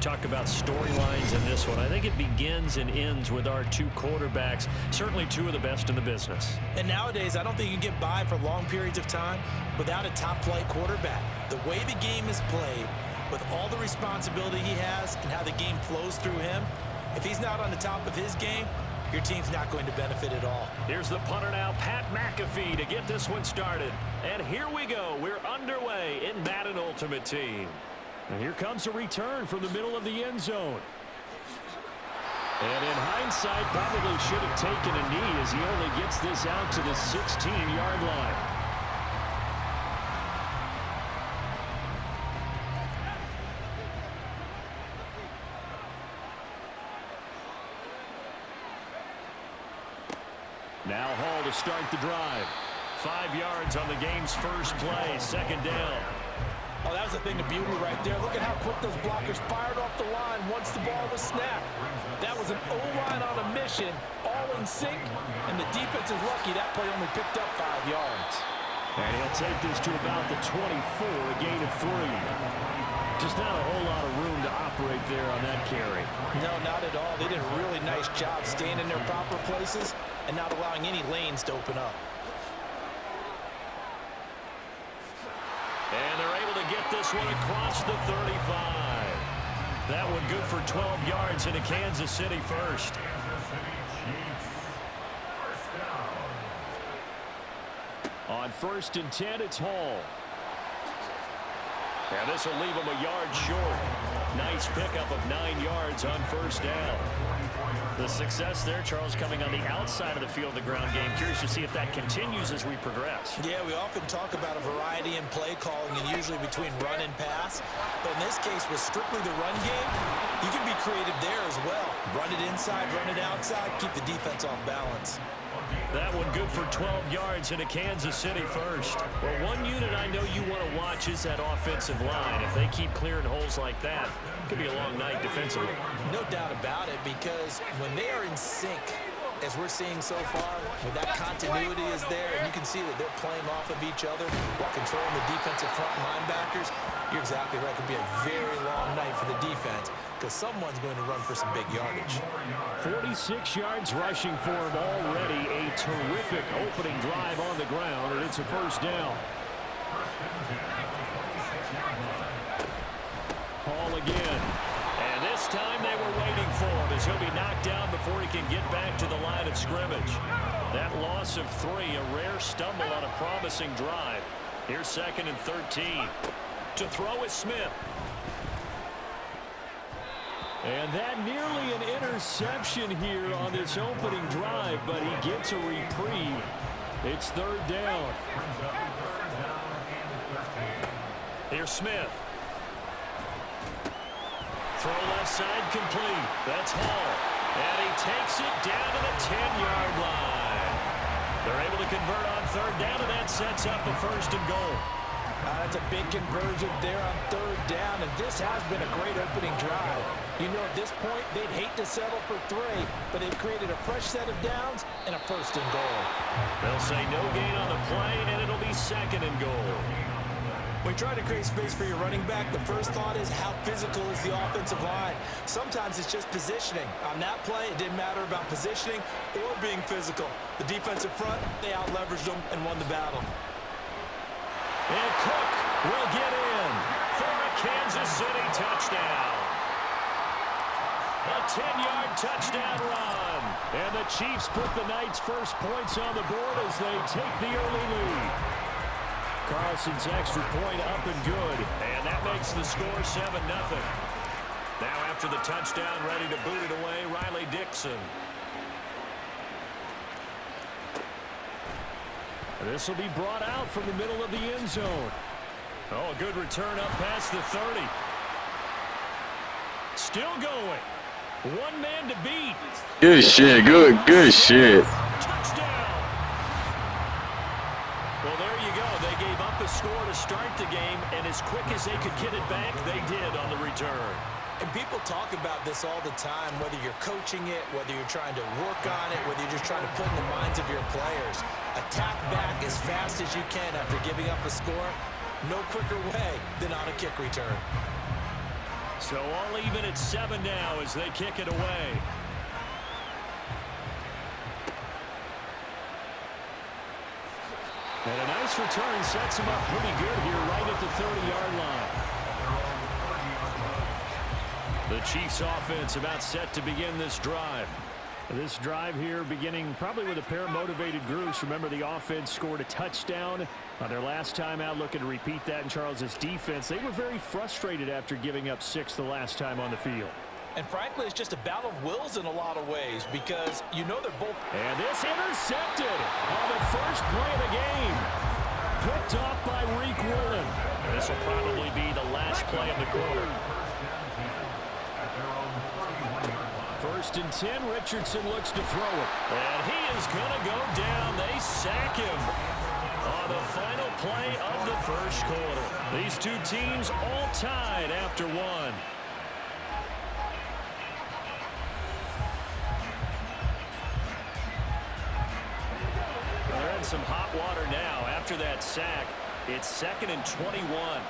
Talk about storylines in this one. I think it begins and ends with our two quarterbacks, certainly two of the best in the business. And nowadays, I don't think you can get by for long periods of time without a top-flight quarterback. The way the game is played, with all the responsibility he has and how the game flows through him, if he's not on the top of his game, your team's not going to benefit at all. Here's the punter now, Pat McAfee, to get this one started. And here we go. We're underway in Madden Ultimate Team. And here comes a return from the middle of the end zone. And in hindsight, probably should have taken a knee as he only gets this out to the 16-yard line. Now Hall to start the drive. 5 yards on the game's first play, second down. Oh, that was a thing of beauty right there. Look at how quick those blockers fired off the line once the ball was snapped. That was an O-line on a mission, all in sync, and the defense is lucky that play only picked up 5 yards. And he'll take this to about the 24, a gain of 3. Just not a whole lot of room to operate there on that carry. No, not at all. They did a really nice job staying in their proper places and not allowing any lanes to open up. And they're able to get this one across the 35. That one good for 12 yards into Kansas City first. On 1st and 10, it's Hall. And this will leave him a yard short. Nice pickup of 9 yards on first down. The success there, Charles, coming on the outside of the field, the ground game. Curious to see if that continues as we progress. Yeah, we often talk about a variety in play calling and usually between run and pass. But in this case, with strictly the run game, you can be creative there as well. Run it inside, run it outside, keep the defense off balance. That one good for 12 yards into Kansas City first. Well, one unit I know you want to watch is that offensive line. If they keep clearing holes like that, it could be a long night defensively. No doubt about it, because when they are in sync, as we're seeing so far, when that continuity is there, and you can see that they're playing off of each other while controlling the defensive front linebackers, you're exactly right. It could be a very long night for the defense because someone's going to run for some big yardage. 46 yards rushing for him already. A terrific opening drive on the ground, and it's a first down. Hall again. And this time they were waiting for him as he'll be knocked down before he can get back to the line of scrimmage. That loss of 3, a rare stumble on a promising drive. Here's 2nd and 13. To throw is Smith. And that nearly an interception here on this opening drive, but he gets a reprieve. It's 3rd down. Here's Smith. Throw left side complete. That's Hall. And he takes it down to the 10-yard line. They're able to convert on 3rd down, and that sets up a 1st and goal. That's a big conversion there on 3rd down, and this has been a great opening drive. You know, at this point, they'd hate to settle for 3, but they've created a fresh set of downs and a 1st and goal. They'll say no gain on the play, and it'll be 2nd and goal. When you try to create space for your running back, the first thought is how physical is the offensive line. Sometimes it's just positioning. On that play, it didn't matter about positioning or being physical. The defensive front, they out-leveraged them and won the battle. And Cook will get in for a Kansas City touchdown. A 10-yard touchdown run. And the Chiefs put the Knights' first points on the board as they take the early lead. Carlson's extra point up and good. And that makes the score 7-0. Now after the touchdown, ready to boot it away, Riley Dixon. This will be brought out from the middle of the end zone. Oh, a good return up past the 30. Still going. One man to beat. Good shit. Good shit. Touchdown. Well, there you go. They gave up a score to start the game, and as quick as they could get it back, they did on the return. And people talk about this all the time, whether you're coaching it, whether you're trying to work on it, whether you're just trying to put in the minds of your players. Attack back as fast as you can after giving up a score. No quicker way than on a kick return. So all even at 7 now as they kick it away. And a nice return sets him up pretty good here right at the 30-yard line. The Chiefs offense about set to begin this drive. This drive here beginning probably with a pair of motivated groups. Remember, the offense scored a touchdown on their last time out, looking to repeat that in Charles' defense. They were very frustrated after giving up 6 the last time on the field. And frankly, it's just a battle of wills in a lot of ways because you know they're both. And this intercepted on the first play of the game. Picked off by Reek Woolen. This will probably be the last play of the quarter. 1st and 10, Richardson looks to throw it. And he is going to go down. They sack him on the final play of the first quarter. These two teams all tied after one. They're in some hot water now after that sack. It's 2nd and 21.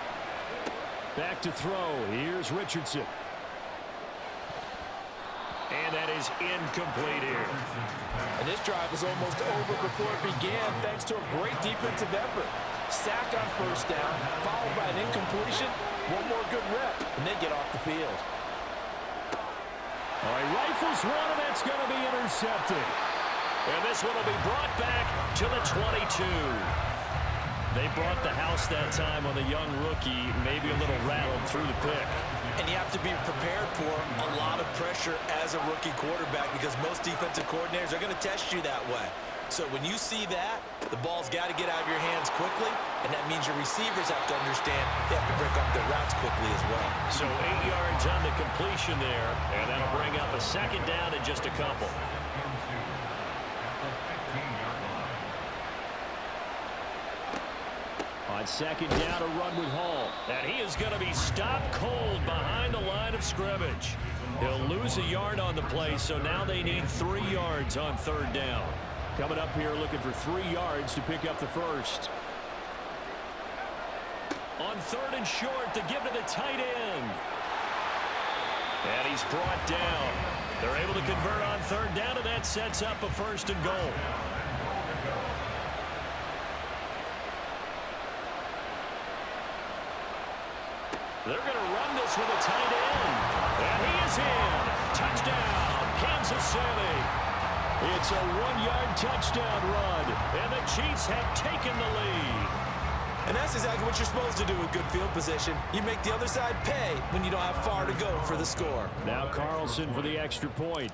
Back to throw. Here's Richardson. And that is incomplete here. And this drive was almost over before it began thanks to a great defensive effort. Sack on 1st down, followed by an incompletion. One more good rep, and they get off the field. All right, rifles one, and that's going to be intercepted. And this one will be brought back to the 22. They brought the house that time on the young rookie, maybe a little rattled through the pick. And you have to be prepared for a lot of pressure as a rookie quarterback because most defensive coordinators are going to test you that way. So when you see that, the ball's got to get out of your hands quickly, and that means your receivers have to understand they have to break off their routes quickly as well. So 8 yards on the completion there, and that'll bring up a 2nd down and just a couple. On 2nd down, a run with Hall. And he is going to be stopped cold behind the line of scrimmage. He'll lose a yard on the play, so now they need 3 yards on 3rd down. Coming up here looking for 3 yards to pick up the first. On 3rd and short to give to the tight end. And he's brought down. They're able to convert on 3rd down, and that sets up a 1st and goal. They're going to run this with a tight end. And he is in. Touchdown, Kansas City. It's a 1-yard touchdown run. And the Chiefs have taken the lead. And that's exactly what you're supposed to do with good field position. You make the other side pay when you don't have far to go for the score. Now Carlson for the extra point.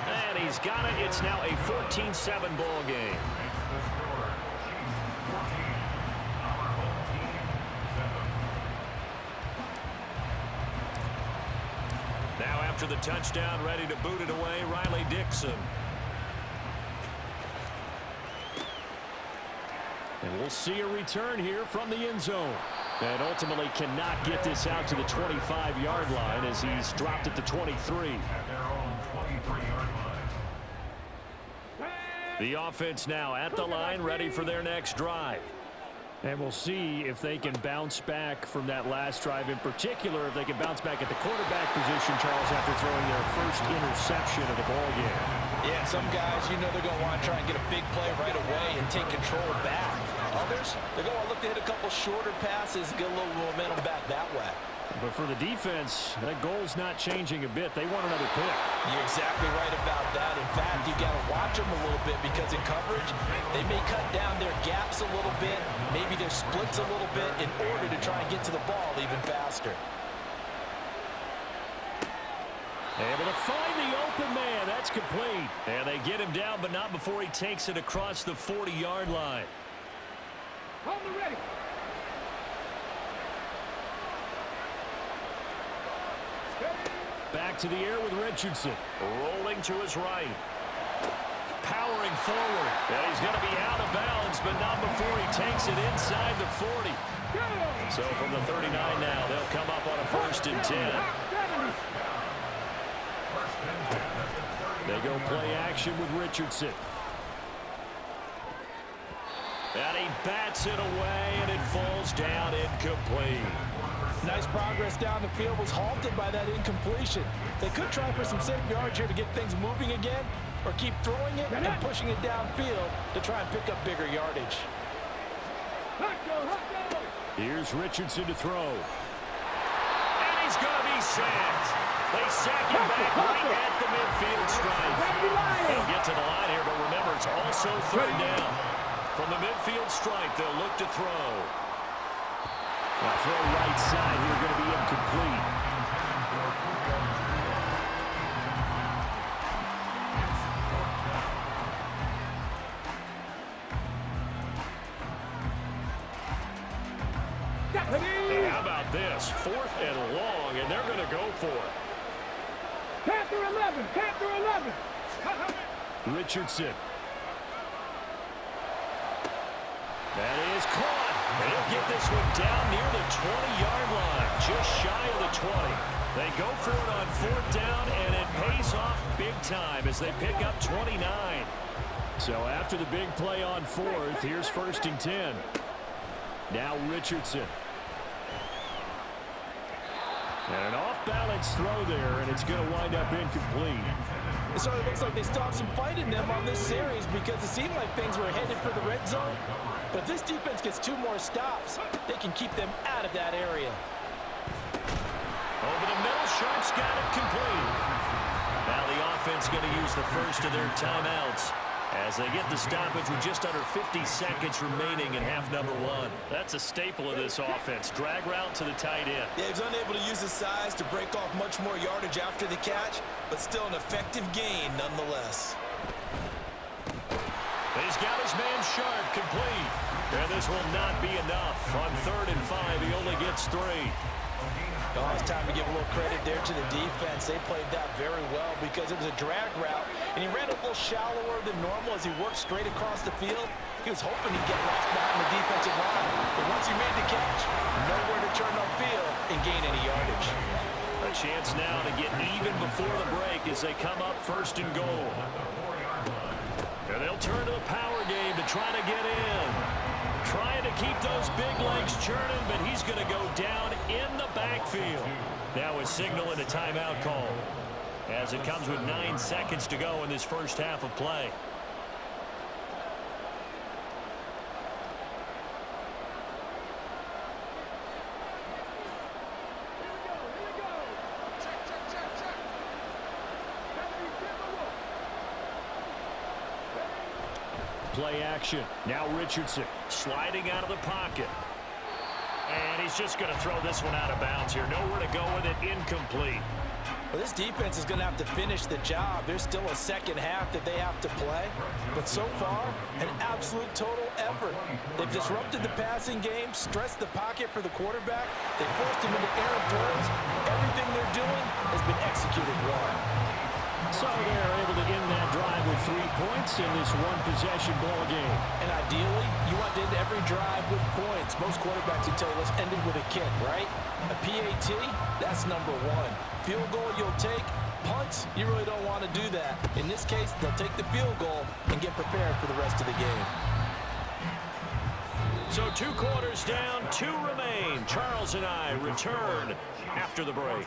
And he's got it. It's now a 14-7 ball game. Now after the touchdown, ready to boot it away, Riley Dixon. And we'll see a return here from the end zone. And ultimately cannot get this out to the 25-yard line as he's dropped at the 23. The offense now at the line, ready for their next drive. And we'll see if they can bounce back from that last drive. In particular, if they can bounce back at the quarterback position, Charles, after throwing their first interception of the ballgame. Yeah, some guys, you know they're going to want to try and get a big play right away and take control back. Others, they're going to look to hit a couple shorter passes and get a little momentum back that way. But for the defense, that goal's not changing a bit. They want another pick. You're exactly right about that. In fact, you got to watch them a little bit because in coverage, they may cut down their gaps a little bit, maybe their splits a little bit in order to try and get to the ball even faster. Able to find the open man. That's complete. And they get him down, but not before he takes it across the 40-yard line. Hold it ready. Back to the air with Richardson. Rolling to his right. Powering forward. And he's going to be out of bounds, but not before he takes it inside the 40. So from the 39 now, they'll come up on a 1st and 10. They go play action with Richardson. And he bats it away, and it falls down incomplete. Nice progress down the field, was halted by that incompletion. They could try for some safe yards here to get things moving again, or keep throwing it and pushing it downfield to try and pick up bigger yardage. Here's Richardson to throw. And he's going to be sacked. They sack him back right at the midfield stripe. They'll get to the line here, but remember, it's also third down. From the midfield stripe, they'll look to throw. Now throw right side here, going to be incomplete. And how about this? 4th and long, and they're going to go for it. Panther 11, Panther 11. Richardson. That is caught. And he'll get this one down near the 20-yard line, just shy of the 20. They go for it on 4th down, and it pays off big time as they pick up 29. So after the big play on 4th, here's 1st and 10. Now Richardson. And an off-balance throw there, and it's going to wind up incomplete. It sort of looks like they still have some fight in them on this series because it seemed like things were headed for the red zone. But this defense gets 2 more stops. They can keep them out of that area. Over the middle, Sharp's got it complete. Now the offense going to use the first of their timeouts as they get the stoppage with just under 50 seconds remaining in half number 1. That's a staple of this offense. Drag route to the tight end. Yeah, he's unable to use his size to break off much more yardage after the catch, but still an effective gain nonetheless. He's got his man Sharp complete. And this will not be enough. On 3rd and 5, he only gets 3. Oh, it's time to give a little credit there to the defense. They played that very well because it was a drag route, and he ran a little shallower than normal as he worked straight across the field. He was hoping he'd get lost behind the defensive line, but once he made the catch, nowhere to turn upfield and gain any yardage. A chance now to get even before the break as they come up 1st and goal. And they'll turn to the power game to try to get in. Trying to keep those big legs churning, but he's going to go down in the backfield. Now a signal and a timeout call as it comes with 9 seconds to go in this first half of play. Play action. Now Richardson sliding out of the pocket. And he's just going to throw this one out of bounds here. Nowhere to go with it. Incomplete. Well, this defense is going to have to finish the job. There's still a second half that they have to play. But so far, an absolute total effort. They've disrupted the passing game, stressed the pocket for the quarterback. They forced him into errant throws. Everything they're doing has been executed well. So they're able to end that drive with 3 points in this one-possession ball game. And ideally, you want to end every drive with points. Most quarterbacks would tell you, let's end it with a kick, right? A PAT, that's number 1. Field goal you'll take. Punts, you really don't want to do that. In this case, they'll take the field goal and get prepared for the rest of the game. So 2 quarters down, 2 remain. Charles and I return after the break.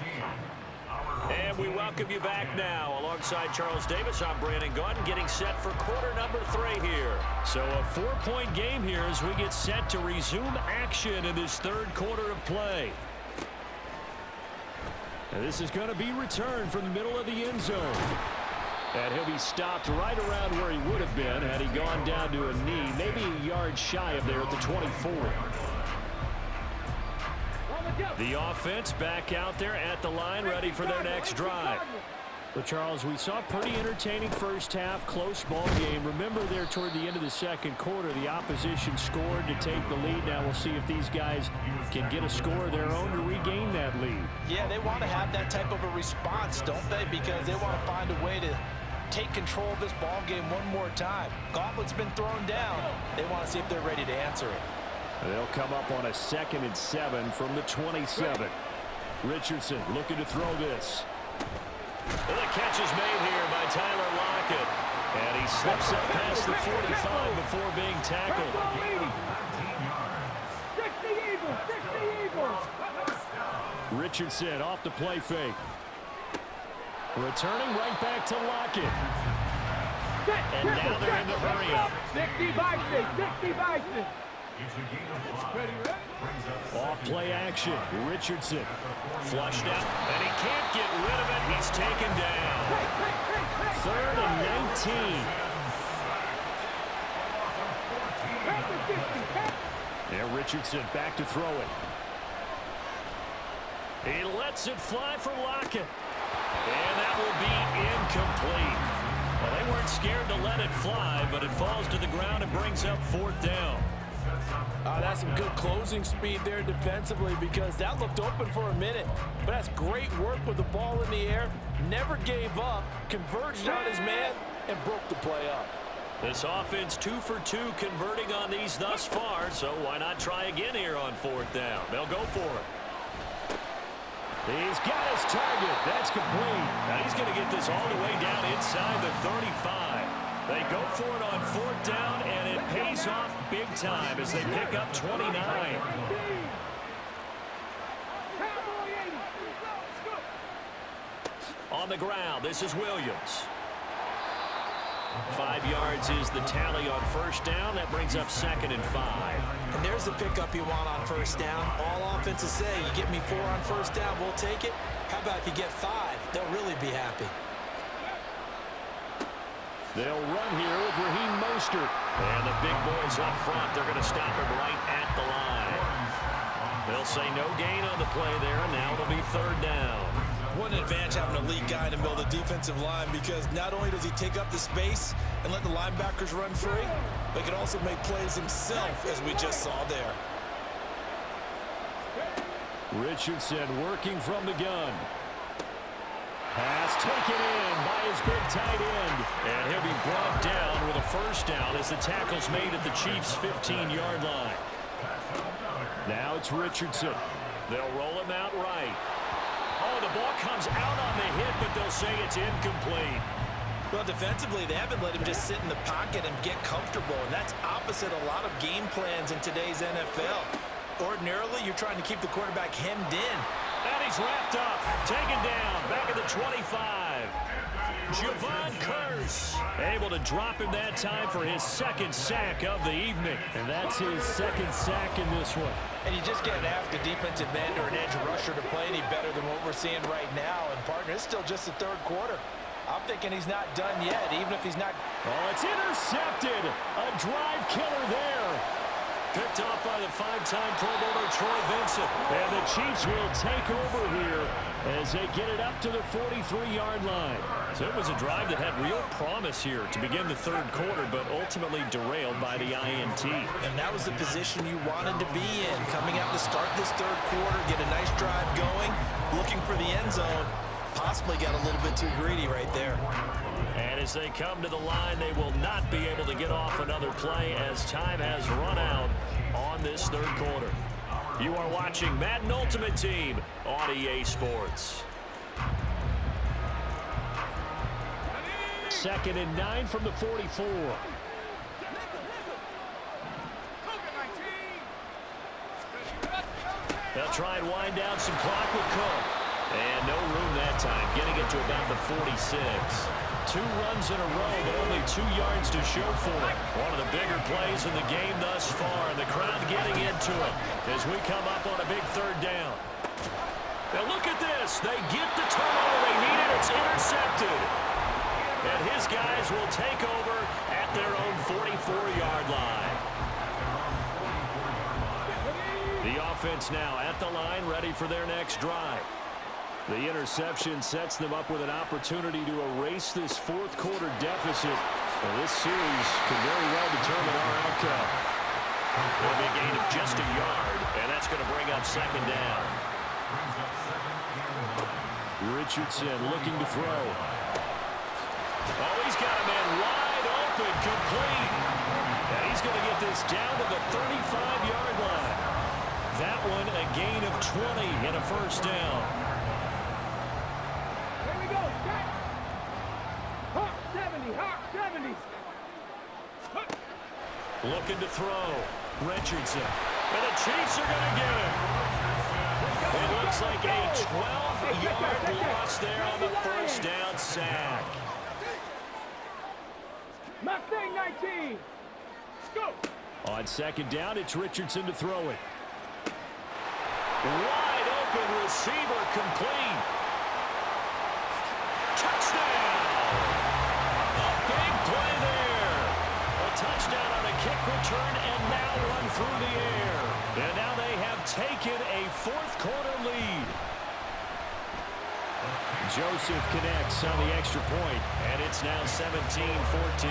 And we welcome you back now. Alongside Charles Davis, I'm Brandon Gunn, getting set for quarter number 3 here. So a 4-point game here as we get set to resume action in this 3rd quarter of play. And this is going to be returned from the middle of the end zone. And he'll be stopped right around where he would have been had he gone down to a knee, maybe a yard shy of there at the 24. The offense back out there at the line, ready for their next drive. But, Charles, we saw a pretty entertaining first half, close ball game. Remember there toward the end of the 2nd quarter, the opposition scored to take the lead. Now we'll see if these guys can get a score of their own to regain that lead. Yeah, they want to have that type of a response, don't they? Because they want to find a way to take control of this ball game one more time. Gauntlet's been thrown down. They want to see if they're ready to answer it. They'll come up on a 2nd and 7 from the 27. Richardson looking to throw this. And the catch is made here by Tyler Lockett. And he slips up past the 45 before being tackled. 60 Eagles, 60 Eagles. Richardson off the play fake. Returning right back to Lockett. And now they're in the hurry up. 60 Bison, 60 Bison. Off play action. Richardson flushed out, and he can't get rid of it. He's taken down. 3rd and 19. And Richardson back to throw it. He lets it fly for Lockett. And that will be incomplete. Well, they weren't scared to let it fly, but it falls to the ground and brings up 4th down. That's some good closing speed there defensively, because that looked open for a minute. But that's great work with the ball in the air. Never gave up, converged on his man, and broke the play up. This offense 2 for 2 converting on these thus far, so why not try again here on 4th down? They'll go for it. He's got his target. That's complete. Now he's going to get this all the way down inside the 35. They go for it on 4th down, and it pays off big time as they pick up 29. On the ground, this is Williams. 5 yards is the tally on 1st down. That brings up 2nd and 5. And there's the pickup you want on 1st down. All offenses say, you get me 4 on 1st down, we'll take it. How about if you get 5? They'll really be happy. They'll run here with Raheem Mostert. And the big boys up front, they're going to stop him right at the line. They'll say no gain on the play there, and now it'll be 3rd down. What an advantage having a elite guy in the middle of the defensive line, because not only does he take up the space and let the linebackers run free, but he can also make plays himself, as we just saw there. Richardson working from the gun. Pass taken in by his big tight end. And he'll be brought down with a 1st down as the tackle's made at the Chiefs' 15-yard line. Now it's Richardson. They'll roll him out right. Oh, the ball comes out on the hit, but they'll say it's incomplete. Well, defensively, they haven't let him just sit in the pocket and get comfortable, and that's opposite a lot of game plans in today's NFL. Ordinarily, you're trying to keep the quarterback hemmed in. And he's wrapped up, taken down, back at the 25. Javon Curse able to drop him that time for his 2nd sack of the evening. And that's his 2nd sack in this one. And you just can't ask a defensive end or an edge rusher to play any better than what we're seeing right now. And, partner, it's still just the 3rd quarter. I'm thinking he's not done yet, even if he's not. Oh, it's intercepted. A drive killer there. Picked off by the 5-time Pro Bowler Troy Vincent. And the Chiefs will take over here as they get it up to the 43-yard line. So it was a drive that had real promise here to begin the 3rd quarter, but ultimately derailed by the INT. And that was the position you wanted to be in. Coming out to start this 3rd quarter, get a nice drive going, looking for the end zone. Possibly got a little bit too greedy right there. And as they come to the line, they will not be able to get off another play as time has run out on this 3rd quarter. You are watching Madden Ultimate Team on EA Sports. 2nd and 9 from the 44. They'll try and wind down some clock with Cook. And no room that time, getting it to about the 46. 2 runs in a row, but only 2 yards to show for it. One of the bigger plays in the game thus far, and the crowd getting into it as we come up on a big 3rd down. Now look at this. They get the turnover they needed. It's intercepted. And his guys will take over at their own 44-yard line. The offense now at the line, ready for their next drive. The interception sets them up with an opportunity to erase this 4th quarter deficit. And this series could very well determine our outcome. It'll be a gain of just a yard, and that's going to bring up 2nd down. Richardson looking to throw. Oh, he's got a man wide open, complete. And he's going to get this down to the 35-yard line. That one a gain of 20 and a 1st down. 70, hot 70. Looking to throw. Richardson. And the Chiefs are going to get it. It looks like a 12-yard loss there on the first down sack. Mustang 19. Go. On second down, it's Richardson to throw it. Wide open receiver, complete. Touchdown! A big play there. A touchdown on a kick return and now run through the air. And now they have taken a fourth-quarter lead. Joseph connects on the extra point, and it's now 17-14.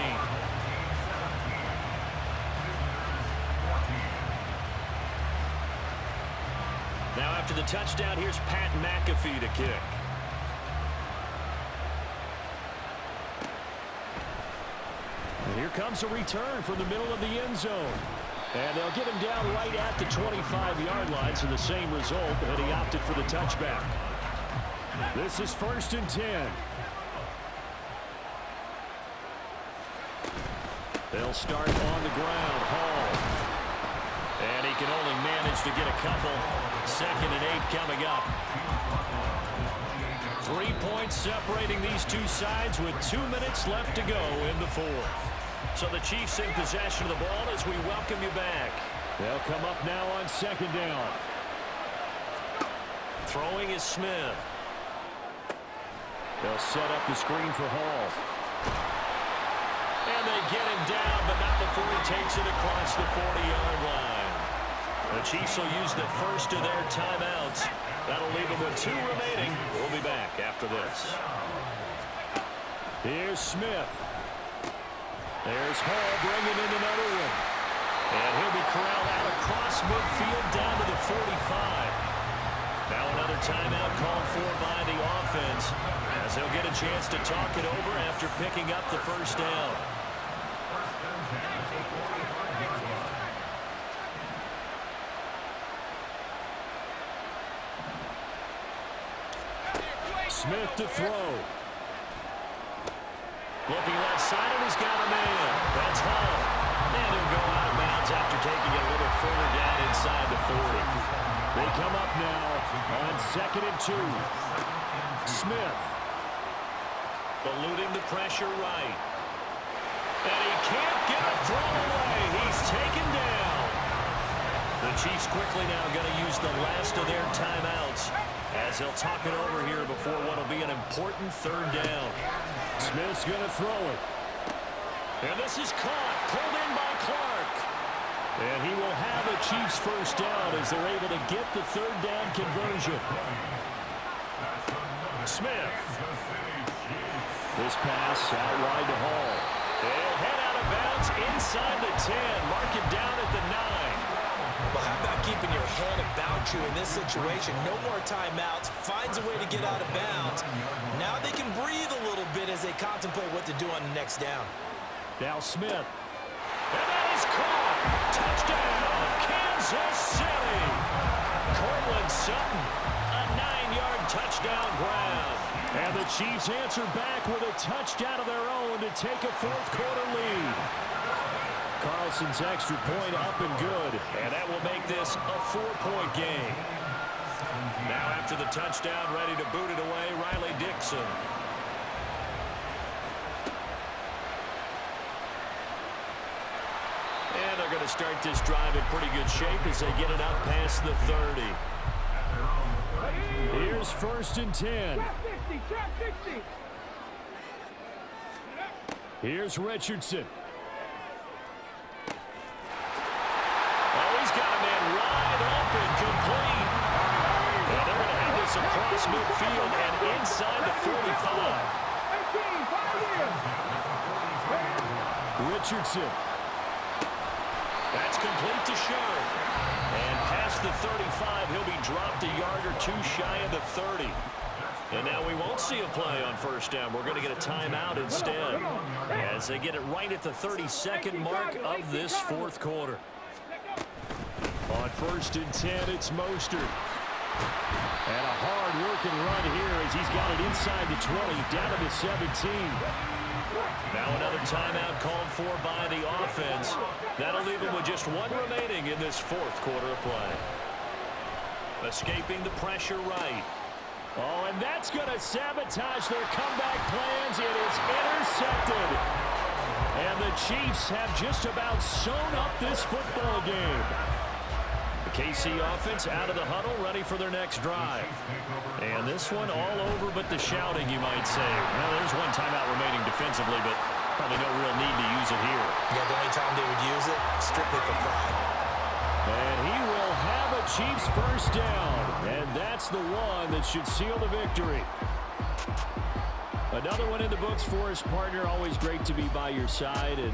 Now after the touchdown, here's Pat McAfee to kick. And here comes a return from the middle of the end zone. And they'll get him down right at the 25-yard line, so the same result, but he opted for the touchback. This is 1st and 10. They'll start on the ground. Hall. And he can only manage to get a couple. 2nd and 8 coming up. 3 points separating these two sides with 2 minutes left to go in the fourth. So the Chiefs in possession of the ball as we welcome you back. They'll come up now on 2nd down. Throwing is Smith. They'll set up the screen for Hall. And they get him down, but not before he takes it across the 40-yard line. The Chiefs will use the first of their timeouts. That'll leave them with 2 remaining. We'll be back after this. Here's Smith. There's Hall bringing in another one. And he'll be corralled out across midfield down to the 45. Now another timeout called for by the offense as they'll get a chance to talk it over after picking up the first down. Smith to throw. Looking left side, and he's got a man. That's Hall. And he'll go out of bounds after taking it a little further down inside the 40. They come up now on 2nd and 2. Smith. Eluding the pressure right. And he can't get a throw away. He's taken down. The Chiefs quickly now going to use the last of their timeouts as they'll talk it over here before what will be an important 3rd down. Smith's going to throw it. And this is caught. Pulled in by Clark. And he will have a Chiefs first down as they're able to get the 3rd down conversion. Smith. This pass out wide to Hall. They'll head out of bounds inside the 10. Mark it down at the 9. Well, how about keeping your head about you in this situation? No more timeouts. Finds a way to get out of bounds. Now they can breathe a little bit as they contemplate what to do on the next down. Now Smith. And that is caught. Touchdown, Kansas City. Cortland Sutton, a 9-yard touchdown grab. And the Chiefs answer back with a touchdown of their own to take a fourth-quarter lead. Carlson's extra point up and good, and that will make this a 4-point game. Now after the touchdown, ready to boot it away, Riley Dixon. And they're going to start this drive in pretty good shape as they get it up past the 30. Here's 1st and 10. Trap 60, trap 60. Here's Richardson. Oh, he's got a man wide open, complete. And they're going to have this across midfield and inside the 45. 18, 5 years. Richardson. That's complete to Sharp. And past the 35, he'll be dropped a yard or 2 shy of the 30. And now we won't see a play on first down. We're going to get a timeout instead as they get it right at the 32nd mark of this fourth quarter. On 1st and 10, it's Mostert. And a hard-working run here as he's got it inside the 20, down to the 17. Now another timeout called for by the offense. That'll leave them with just one remaining in this fourth quarter of play. Escaping the pressure right. Oh, and that's going to sabotage their comeback plans. It is intercepted. And the Chiefs have just about sewn up this football game. The KC offense out of the huddle, ready for their next drive. And this one all over but the shouting, you might say. Well, there's one timeout remaining defensively, but probably no real need to use it here. Yeah, the only time they would use it, strictly for pride. And he will have a Chiefs first down. And that's the one that should seal the victory. Another one in the books for his partner. Always great to be by your side.